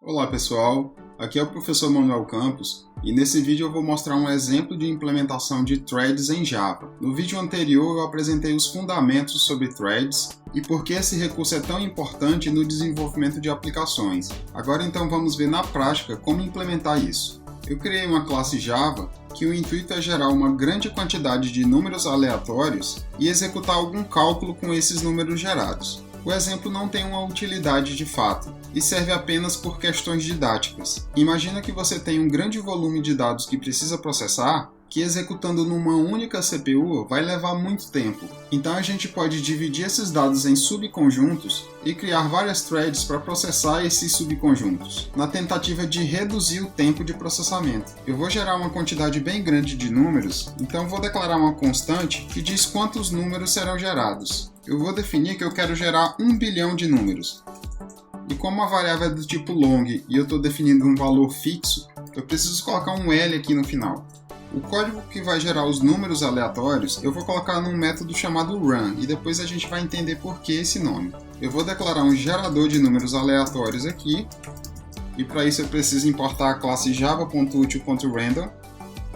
Olá pessoal, aqui é o professor Manuel Campos e nesse vídeo eu vou mostrar um exemplo de implementação de threads em Java. No vídeo anterior eu apresentei os fundamentos sobre threads e por que esse recurso é tão importante no desenvolvimento de aplicações. Agora então vamos ver na prática como implementar isso. Eu criei uma classe Java que o intuito é gerar uma grande quantidade de números aleatórios e executar algum cálculo com esses números gerados. O exemplo não tem uma utilidade de fato e serve apenas por questões didáticas. Imagina que você tem um grande volume de dados que precisa processar, que executando numa única CPU vai levar muito tempo. Então a gente pode dividir esses dados em subconjuntos e criar várias threads para processar esses subconjuntos, na tentativa de reduzir o tempo de processamento. Eu vou gerar uma quantidade bem grande de números, então vou declarar uma constante que diz quantos números serão gerados. Eu vou definir que eu quero gerar 1 bilhão de números. E como a variável é do tipo long e eu estou definindo um valor fixo, eu preciso colocar um L aqui no final. O código que vai gerar os números aleatórios eu vou colocar num método chamado run e depois a gente vai entender por que esse nome. Eu vou declarar um gerador de números aleatórios aqui e para isso eu preciso importar a classe java.util.random.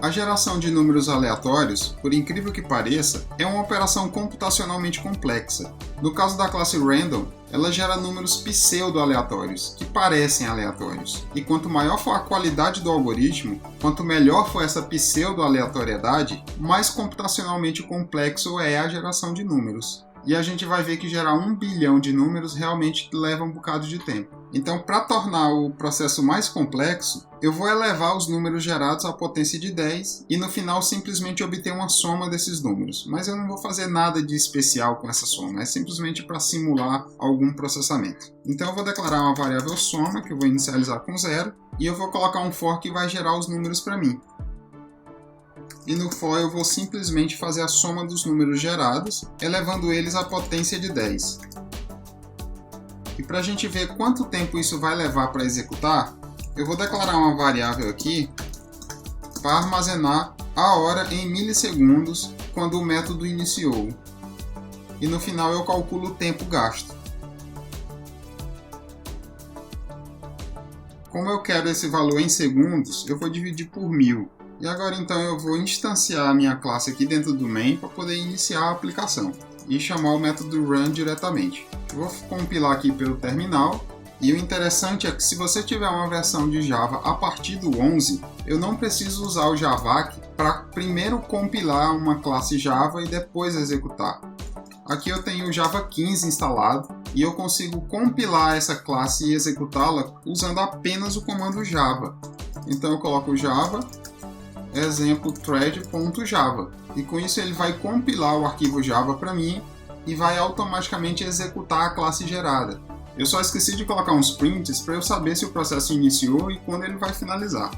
A geração de números aleatórios, por incrível que pareça, é uma operação computacionalmente complexa. No caso da classe random, ela gera números pseudo-aleatórios, que parecem aleatórios. E quanto maior for a qualidade do algoritmo, quanto melhor for essa pseudo-aleatoriedade, mais computacionalmente complexo é a geração de números. E a gente vai ver que gerar 1 bilhão de números realmente leva um bocado de tempo. Então, para tornar o processo mais complexo, eu vou elevar os números gerados à potência de 10 e no final simplesmente obter uma soma desses números. Mas eu não vou fazer nada de especial com essa soma, é simplesmente para simular algum processamento. Então eu vou declarar uma variável soma, que eu vou inicializar com 0, e eu vou colocar um for que vai gerar os números para mim. E no for eu vou simplesmente fazer a soma dos números gerados, elevando eles à potência de 10. E para a gente ver quanto tempo isso vai levar para executar, eu vou declarar uma variável aqui para armazenar a hora em milissegundos quando o método iniciou. E no final eu calculo o tempo gasto. Como eu quero esse valor em segundos, eu vou dividir por 1000. E agora então eu vou instanciar a minha classe aqui dentro do main para poder iniciar a aplicação e chamar o método run diretamente. Eu vou compilar aqui pelo terminal e o interessante é que se você tiver uma versão de Java a partir do 11, eu não preciso usar o javac para primeiro compilar uma classe Java e depois executar. Aqui eu tenho o Java 15 instalado e eu consigo compilar essa classe e executá-la usando apenas o comando Java. Então eu coloco o Java exemplo thread.java e com isso ele vai compilar o arquivo Java para mim e vai automaticamente executar a classe gerada. Eu só esqueci de colocar uns prints para eu saber se o processo iniciou e quando ele vai finalizar.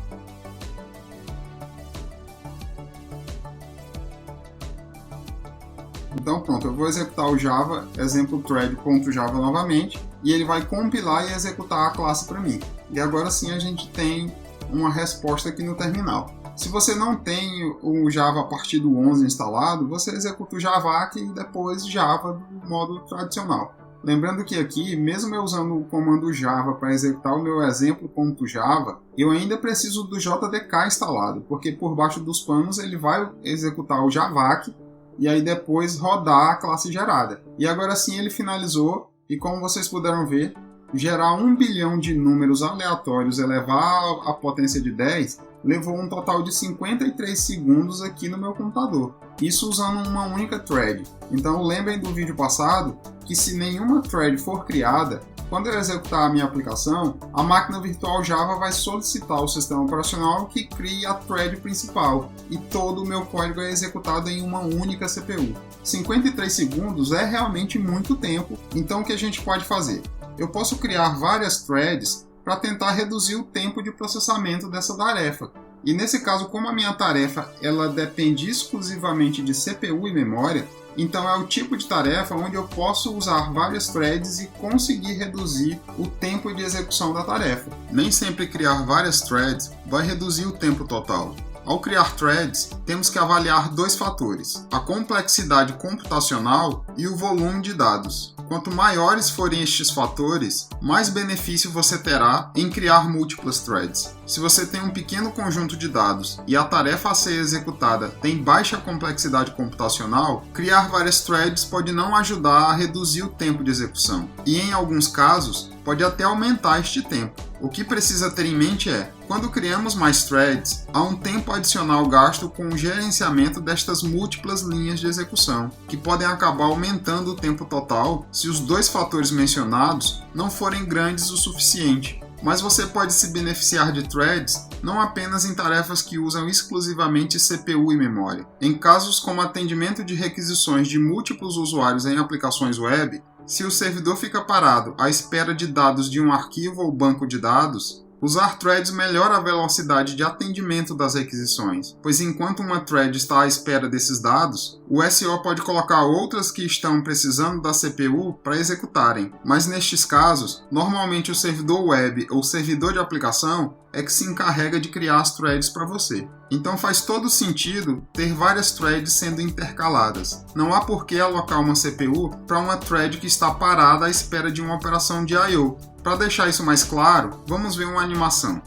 Então pronto, eu vou executar o Java exemplo thread.java novamente e ele vai compilar e executar a classe para mim. E agora sim a gente tem uma resposta aqui no terminal. Se você não tem o Java a partir do 11 instalado, você executa o javac e depois Java do modo tradicional. Lembrando que aqui, mesmo eu usando o comando Java para executar o meu exemplo.java, eu ainda preciso do JDK instalado, porque por baixo dos panos ele vai executar o javac e aí depois rodar a classe gerada. E agora sim ele finalizou e como vocês puderam ver, gerar 1 bilhão de números aleatórios elevar a potência de 10 levou um total de 53 segundos aqui no meu computador. Isso usando uma única thread. Então lembrem do vídeo passado que se nenhuma thread for criada, quando eu executar a minha aplicação, a máquina virtual Java vai solicitar ao sistema operacional que crie a thread principal e todo o meu código é executado em uma única CPU. 53 segundos é realmente muito tempo, então o que a gente pode fazer? Eu posso criar várias threads para tentar reduzir o tempo de processamento dessa tarefa. E nesse caso, como a minha tarefa ela depende exclusivamente de CPU e memória, então é o tipo de tarefa onde eu posso usar várias threads e conseguir reduzir o tempo de execução da tarefa. Nem sempre criar várias threads vai reduzir o tempo total. Ao criar threads, temos que avaliar dois fatores: a complexidade computacional e o volume de dados. Quanto maiores forem estes fatores, mais benefício você terá em criar múltiplas threads. Se você tem um pequeno conjunto de dados e a tarefa a ser executada tem baixa complexidade computacional, criar várias threads pode não ajudar a reduzir o tempo de execução, e em alguns casos, pode até aumentar este tempo. O que precisa ter em mente é, quando criamos mais threads, há um tempo adicional gasto com o gerenciamento destas múltiplas linhas de execução, que podem acabar aumentando o tempo total se os dois fatores mencionados não forem grandes o suficiente. Mas você pode se beneficiar de threads não apenas em tarefas que usam exclusivamente CPU e memória. Em casos como atendimento de requisições de múltiplos usuários em aplicações web, se o servidor fica parado à espera de dados de um arquivo ou banco de dados, usar threads melhora a velocidade de atendimento das requisições, pois enquanto uma thread está à espera desses dados, o SO pode colocar outras que estão precisando da CPU para executarem, mas nestes casos, normalmente o servidor web ou servidor de aplicação é que se encarrega de criar as threads para você. Então faz todo sentido ter várias threads sendo intercaladas. Não há por que alocar uma CPU para uma thread que está parada à espera de uma operação de I/O. Para deixar isso mais claro, vamos ver uma animação.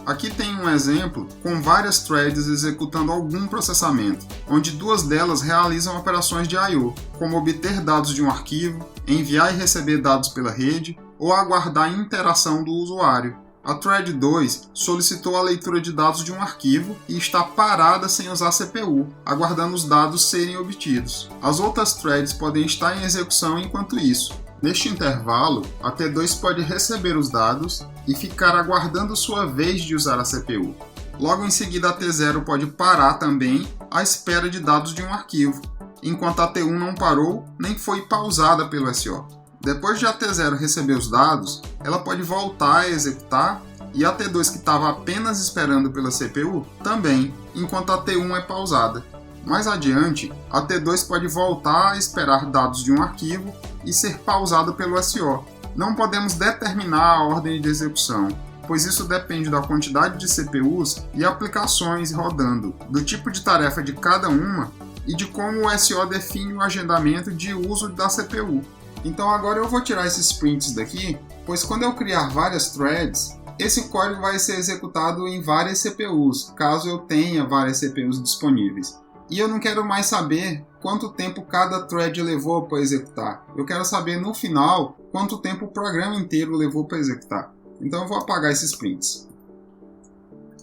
Aqui tem um exemplo com várias threads executando algum processamento, onde duas delas realizam operações de I/O, como obter dados de um arquivo, enviar e receber dados pela rede, ou aguardar a interação do usuário. A thread 2 solicitou a leitura de dados de um arquivo e está parada sem usar CPU, aguardando os dados serem obtidos. As outras threads podem estar em execução enquanto isso. Neste intervalo, a T2 pode receber os dados e ficar aguardando sua vez de usar a CPU. Logo em seguida, a T0 pode parar também à espera de dados de um arquivo, enquanto a T1 não parou nem foi pausada pelo SO. Depois de a T0 receber os dados, ela pode voltar a executar e a T2 que estava apenas esperando pela CPU também, enquanto a T1 é pausada. Mais adiante, a T2 pode voltar a esperar dados de um arquivo e ser pausada pelo SO. Não podemos determinar a ordem de execução, pois isso depende da quantidade de CPUs e aplicações rodando, do tipo de tarefa de cada uma e de como o SO define o agendamento de uso da CPU. Então agora eu vou tirar esses prints daqui, pois quando eu criar várias threads, esse código vai ser executado em várias CPUs, caso eu tenha várias CPUs disponíveis. E eu não quero mais saber quanto tempo cada thread levou para executar. Eu quero saber no final quanto tempo o programa inteiro levou para executar. Então eu vou apagar esses prints.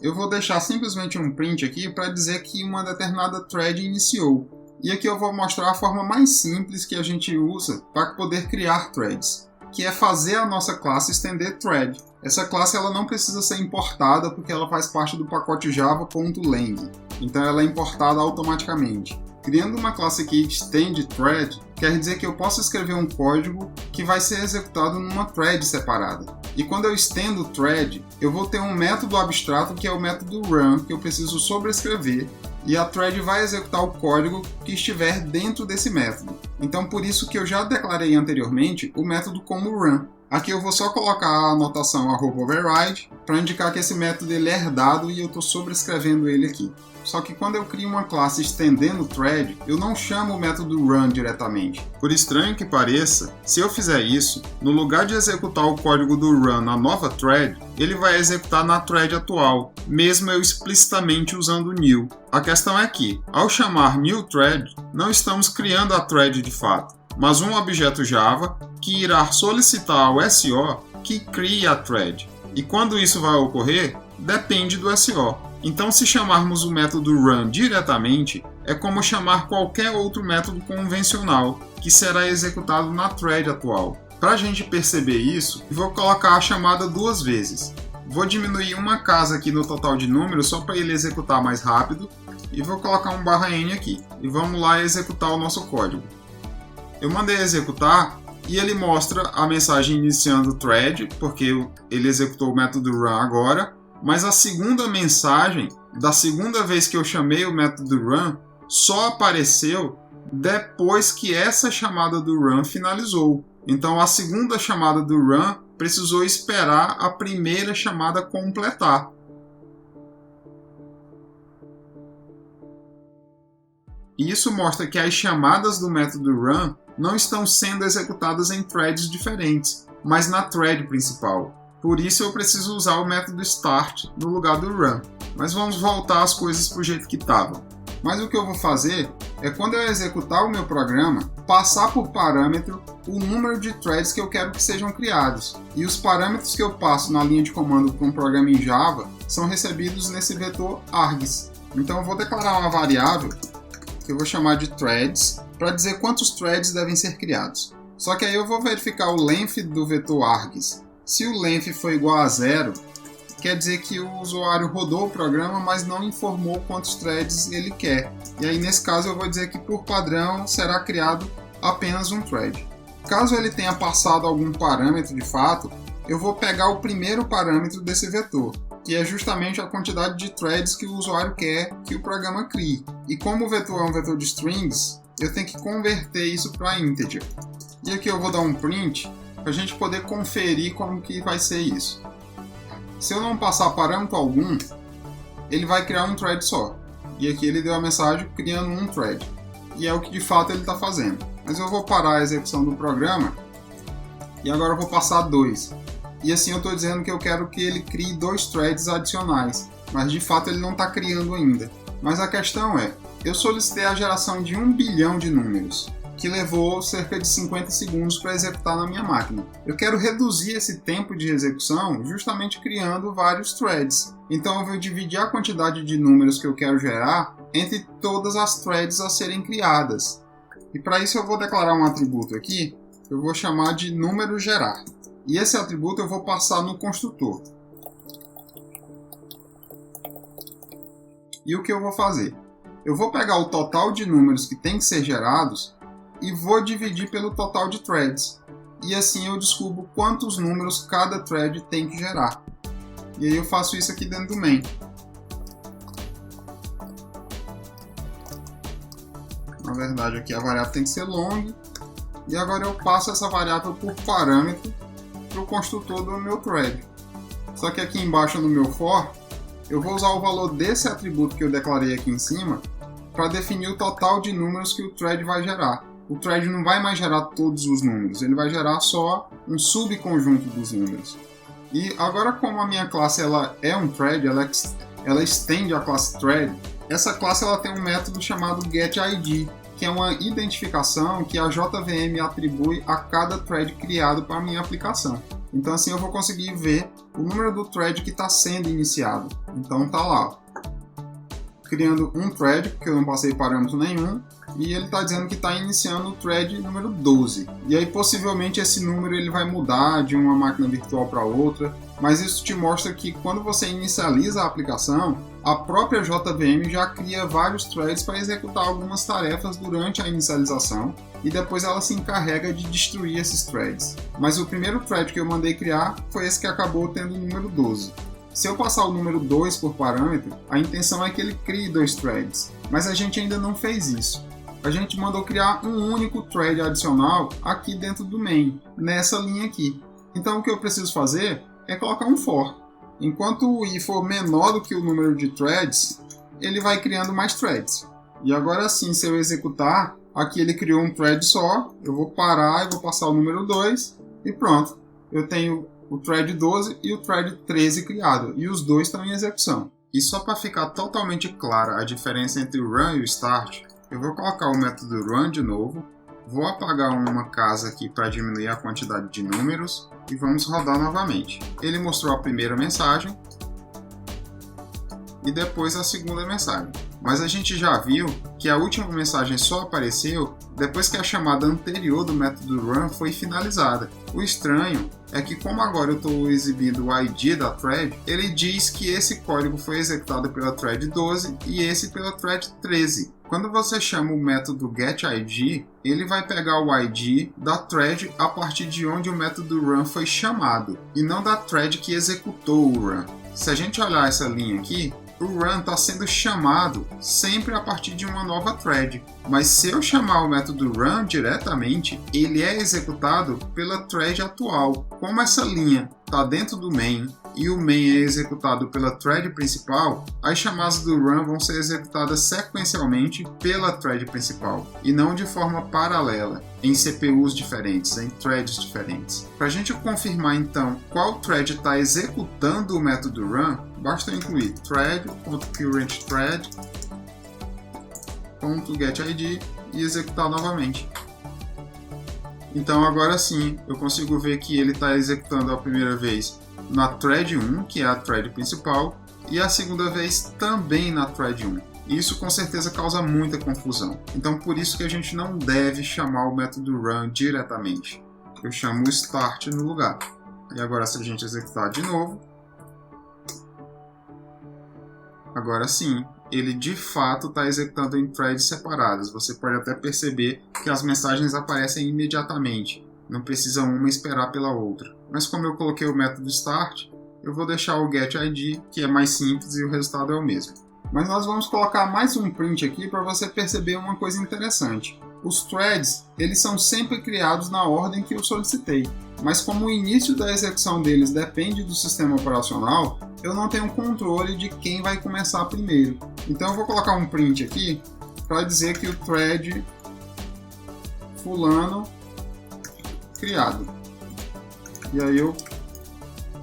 Eu vou deixar simplesmente um print aqui para dizer que uma determinada thread iniciou. E aqui eu vou mostrar a forma mais simples que a gente usa para poder criar threads, que é fazer a nossa classe estender thread. Essa classe ela não precisa ser importada porque ela faz parte do pacote java.lang, então ela é importada automaticamente. Criando uma classe que extende thread, quer dizer que eu posso escrever um código que vai ser executado numa thread separada. E quando eu estendo thread, eu vou ter um método abstrato que é o método run, que eu preciso sobrescrever, e a thread vai executar o código que estiver dentro desse método. Então por isso que eu já declarei anteriormente o método como run. Aqui eu vou só colocar a anotação @override para indicar que esse método ele é herdado e eu estou sobrescrevendo ele aqui. Só que quando eu crio uma classe estendendo thread, eu não chamo o método run diretamente. Por estranho que pareça, se eu fizer isso, no lugar de executar o código do run na nova thread, ele vai executar na thread atual, mesmo eu explicitamente usando new. A questão é que, ao chamar new thread, não estamos criando a thread de fato, mas um objeto Java que irá solicitar ao SO que crie a thread. E quando isso vai ocorrer, depende do SO. Então, se chamarmos o método run diretamente, é como chamar qualquer outro método convencional, que será executado na thread atual. Para a gente perceber isso, vou colocar a chamada duas vezes. Vou diminuir uma casa aqui no total de números só para ele executar mais rápido, e vou colocar um /n aqui. E vamos lá executar o nosso código. Eu mandei executar e ele mostra a mensagem iniciando o thread, porque ele executou o método run agora, mas a segunda mensagem, da segunda vez que eu chamei o método run, só apareceu depois que essa chamada do run finalizou. Então a segunda chamada do run precisou esperar a primeira chamada completar. E isso mostra que as chamadas do método run não estão sendo executadas em threads diferentes, mas na thread principal. Por isso eu preciso usar o método start no lugar do run. Mas vamos voltar as coisas para o jeito que estavam. Mas o que eu vou fazer é, quando eu executar o meu programa, passar por parâmetro o número de threads que eu quero que sejam criados. E os parâmetros que eu passo na linha de comando para um programa em Java são recebidos nesse vetor args. Então eu vou declarar uma variável que eu vou chamar de threads para dizer quantos threads devem ser criados. Só que aí eu vou verificar o length do vetor args. Se o length for igual a 0, quer dizer que o usuário rodou o programa, mas não informou quantos threads ele quer. E aí, nesse caso, eu vou dizer que, por padrão, será criado apenas um thread. Caso ele tenha passado algum parâmetro de fato, eu vou pegar o primeiro parâmetro desse vetor, que é justamente a quantidade de threads que o usuário quer que o programa crie. E como o vetor é um vetor de strings, eu tenho que converter isso para integer. E aqui eu vou dar um print para a gente poder conferir como que vai ser isso. Se eu não passar parâmetro algum, ele vai criar um thread só. E aqui ele deu a mensagem criando um thread. E é o que de fato ele está fazendo. Mas eu vou parar a execução do programa e agora eu vou passar 2. E assim eu estou dizendo que eu quero que ele crie 2 threads adicionais. Mas de fato ele não está criando ainda. Mas a questão é, eu solicitei a geração de 1 bilhão de números, que levou cerca de 50 segundos para executar na minha máquina. Eu quero reduzir esse tempo de execução justamente criando vários threads. Então eu vou dividir a quantidade de números que eu quero gerar entre todas as threads a serem criadas. E para isso eu vou declarar um atributo aqui, eu vou chamar de número gerar. E esse atributo eu vou passar no construtor. E o que eu vou fazer? Eu vou pegar o total de números que tem que ser gerados e vou dividir pelo total de threads. E assim eu descubro quantos números cada thread tem que gerar. E aí eu faço isso aqui dentro do main. Na verdade aqui a variável tem que ser long. E agora eu passo essa variável por parâmetro para o construtor do meu thread. Só que aqui embaixo no meu for, eu vou usar o valor desse atributo que eu declarei aqui em cima para definir o total de números que o thread vai gerar. O thread não vai mais gerar todos os números, ele vai gerar só um subconjunto dos números. E agora, como a minha classe ela é um thread, ela estende a classe thread, essa classe ela tem um método chamado getID, que é uma identificação que a JVM atribui a cada thread criado para a minha aplicação. Então assim eu vou conseguir ver o número do thread que está sendo iniciado. Então tá lá, criando um thread, porque eu não passei parâmetro nenhum, e ele está dizendo que está iniciando o thread número 12. E aí possivelmente esse número ele vai mudar de uma máquina virtual para outra, mas isso te mostra que quando você inicializa a aplicação, a própria JVM já cria vários threads para executar algumas tarefas durante a inicialização, e depois ela se encarrega de destruir esses threads. Mas o primeiro thread que eu mandei criar foi esse que acabou tendo o número 12. Se eu passar o número 2 por parâmetro, a intenção é que ele crie 2 threads, mas a gente ainda não fez isso. A gente mandou criar um único thread adicional aqui dentro do main, nessa linha aqui. Então o que eu preciso fazer é colocar um for. Enquanto o i for menor do que o número de threads, ele vai criando mais threads. E agora sim, se eu executar, aqui ele criou um thread só, eu vou parar e vou passar o número 2 e pronto. Eu tenho o thread 12 e o thread 13 criado, e os dois estão em execução. E só para ficar totalmente clara a diferença entre o run e o start, eu vou colocar o método run de novo, vou apagar uma casa aqui para diminuir a quantidade de números e vamos rodar novamente. Ele mostrou a primeira mensagem e depois a segunda mensagem. Mas a gente já viu que a última mensagem só apareceu depois que a chamada anterior do método run foi finalizada. O estranho é que, como agora eu estou exibindo o ID da thread, ele diz que esse código foi executado pela thread 12 e esse pela thread 13. Quando você chama o método getID, ele vai pegar o ID da thread a partir de onde o método run foi chamado, e não da thread que executou o run. Se a gente olhar essa linha aqui, o run está sendo chamado sempre a partir de uma nova thread. Mas se eu chamar o método run diretamente, ele é executado pela thread atual. Como essa linha está dentro do main e o main é executado pela thread principal, as chamadas do run vão ser executadas sequencialmente pela thread principal e não de forma paralela, em CPUs diferentes, em threads diferentes. Para a gente confirmar então qual thread está executando o método run, basta incluir thread.currentThread.getID e executar novamente. Então agora sim eu consigo ver que ele está executando a primeira vez na thread 1, que é a thread principal, e a segunda vez também na thread 1. Isso com certeza causa muita confusão. Então por isso que a gente não deve chamar o método run diretamente. Eu chamo o start no lugar. E agora se a gente executar de novo, agora sim, ele de fato está executando em threads separadas. Você pode até perceber que as mensagens aparecem imediatamente. Não precisa uma esperar pela outra. Mas como eu coloquei o método start, eu vou deixar o getID, que é mais simples e o resultado é o mesmo. Mas nós vamos colocar mais um print aqui para você perceber uma coisa interessante. Os threads, eles são sempre criados na ordem que eu solicitei. Mas como o início da execução deles depende do sistema operacional, eu não tenho controle de quem vai começar primeiro. Então eu vou colocar um print aqui para dizer que o thread fulano criado. E aí eu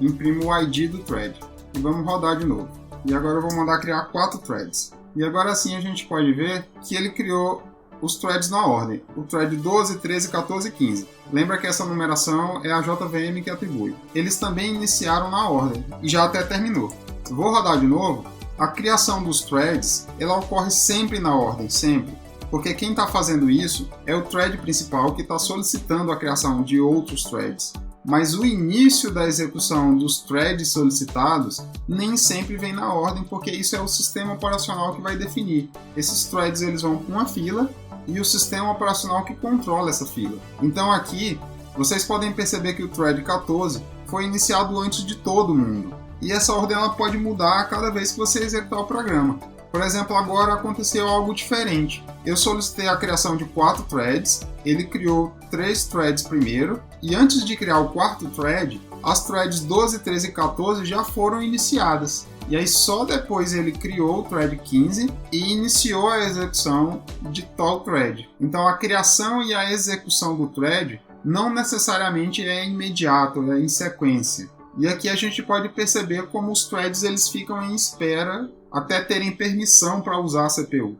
imprimo o ID do thread. E vamos rodar de novo. E agora eu vou mandar criar 4 threads. E agora sim a gente pode ver que ele criou os threads na ordem. O thread 12, 13, 14 e 15. Lembra que essa numeração é a JVM que atribui. Eles também iniciaram na ordem e já até terminou. Vou rodar de novo. A criação dos threads ela ocorre sempre na ordem, sempre. Porque quem está fazendo isso é o thread principal que está solicitando a criação de outros threads. Mas o início da execução dos threads solicitados nem sempre vem na ordem, porque isso é o sistema operacional que vai definir. Esses threads eles vão para uma fila e o sistema operacional que controla essa fila. Então aqui vocês podem perceber que o thread 14 foi iniciado antes de todo mundo. E essa ordem ela pode mudar a cada vez que você executar o programa. Por exemplo, agora aconteceu algo diferente. Eu solicitei a criação de 4 threads, ele criou 3 threads primeiro, e antes de criar o 4º thread, as threads 12, 13 e 14 já foram iniciadas. E aí só depois ele criou o thread 15 e iniciou a execução de tal thread. Então a criação e a execução do thread não necessariamente é imediato, é em sequência. E aqui a gente pode perceber como os threads eles ficam em espera até terem permissão para usar a CPU.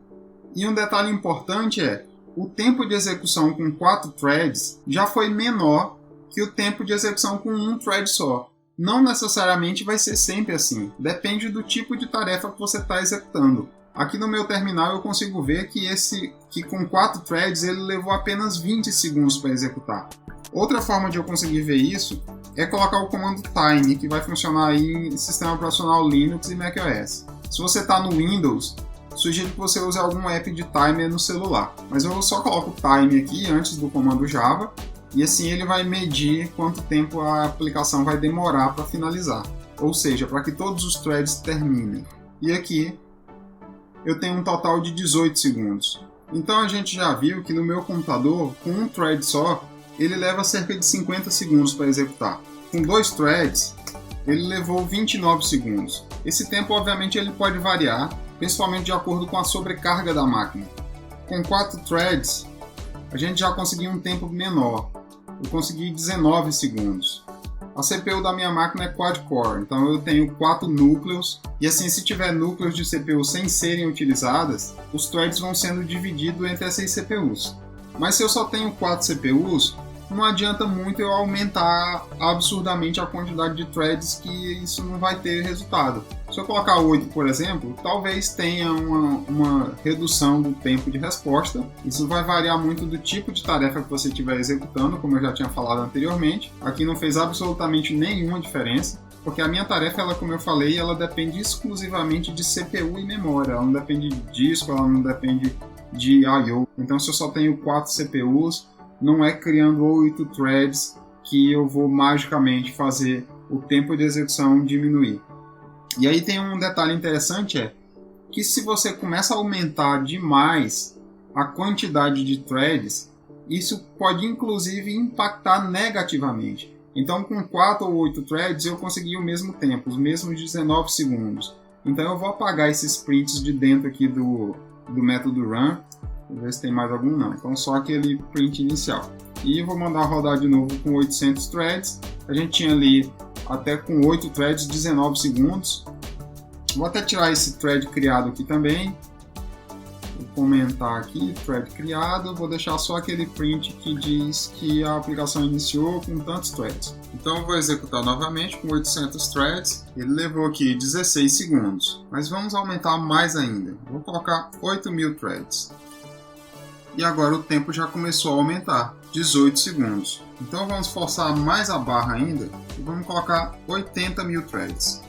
E um detalhe importante é, o tempo de execução com 4 threads já foi menor que o tempo de execução com um thread só. Não necessariamente vai ser sempre assim, depende do tipo de tarefa que você está executando. Aqui no meu terminal eu consigo ver que com 4 threads ele levou apenas 20 segundos para executar. Outra forma de eu conseguir ver isso é colocar o comando time, que vai funcionar aí em sistema operacional Linux e macOS. Se você está no Windows, sugiro que você use algum app de timer no celular. Mas eu só coloco o time aqui antes do comando Java e assim ele vai medir quanto tempo a aplicação vai demorar para finalizar. Ou seja, para que todos os threads terminem. E aqui eu tenho um total de 18 segundos. Então a gente já viu que no meu computador, com um thread só, ele leva cerca de 50 segundos para executar. Com 2 threads, ele levou 29 segundos. Esse tempo, obviamente, ele pode variar, principalmente de acordo com a sobrecarga da máquina. Com 4 threads, a gente já conseguiu um tempo menor. Eu consegui 19 segundos. A CPU da minha máquina é quad-core, então eu tenho 4 núcleos, e assim, se tiver núcleos de CPU sem serem utilizadas, os threads vão sendo divididos entre essas CPUs. Mas se eu só tenho 4 CPUs, não adianta muito eu aumentar absurdamente a quantidade de threads, que isso não vai ter resultado. Se eu colocar 8, por exemplo, talvez tenha uma redução do tempo de resposta. Isso vai variar muito do tipo de tarefa que você estiver executando, como eu já tinha falado anteriormente. Aqui não fez absolutamente nenhuma diferença, porque a minha tarefa, ela, como eu falei, ela depende exclusivamente de CPU e memória. Ela não depende de disco, ela não depende de I/O. Então, se eu só tenho 4 CPUs, não é criando 8 threads que eu vou magicamente fazer o tempo de execução diminuir. E aí tem um detalhe interessante, é que se você começa a aumentar demais a quantidade de threads, isso pode inclusive impactar negativamente. Então com 4 ou 8 threads eu consegui o mesmo tempo, os mesmos 19 segundos. Então eu vou apagar esses prints de dentro aqui do método run. Vou ver se tem mais algum, não. Então só aquele print inicial. E vou mandar rodar de novo com 800 threads. A gente tinha ali até com 8 threads 19 segundos. Vou até tirar esse thread criado aqui também. Vou comentar aqui, thread criado. Vou deixar só aquele print que diz que a aplicação iniciou com tantos threads. Então eu vou executar novamente com 800 threads. Ele levou aqui 16 segundos. Mas vamos aumentar mais ainda. Vou colocar 8.000 threads. E agora o tempo já começou a aumentar, 18 segundos. Então vamos forçar mais a barra ainda e vamos colocar 80.000 threads.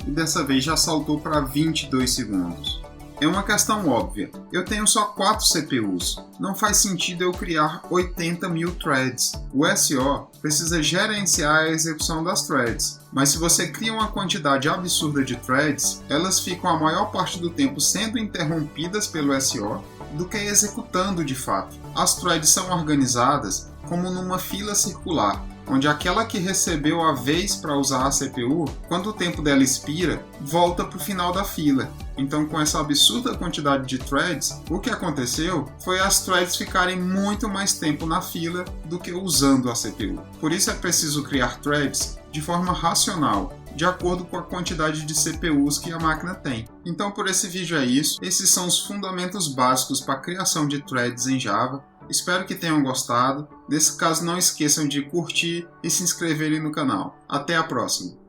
E dessa vez já saltou para 22 segundos. É uma questão óbvia, eu tenho só 4 CPUs, não faz sentido eu criar 80.000 threads. O SO precisa gerenciar a execução das threads, mas se você cria uma quantidade absurda de threads, elas ficam a maior parte do tempo sendo interrompidas pelo SO do que executando de fato. As threads são organizadas como numa fila circular, onde aquela que recebeu a vez para usar a CPU, quando o tempo dela expira, volta para o final da fila. Então, com essa absurda quantidade de threads, o que aconteceu foi as threads ficarem muito mais tempo na fila do que usando a CPU. Por isso é preciso criar threads de forma racional, de acordo com a quantidade de CPUs que a máquina tem. Então, por esse vídeo é isso. Esses são os fundamentos básicos para a criação de threads em Java. Espero que tenham gostado. Nesse caso, não esqueçam de curtir e se inscreverem no canal. Até a próxima!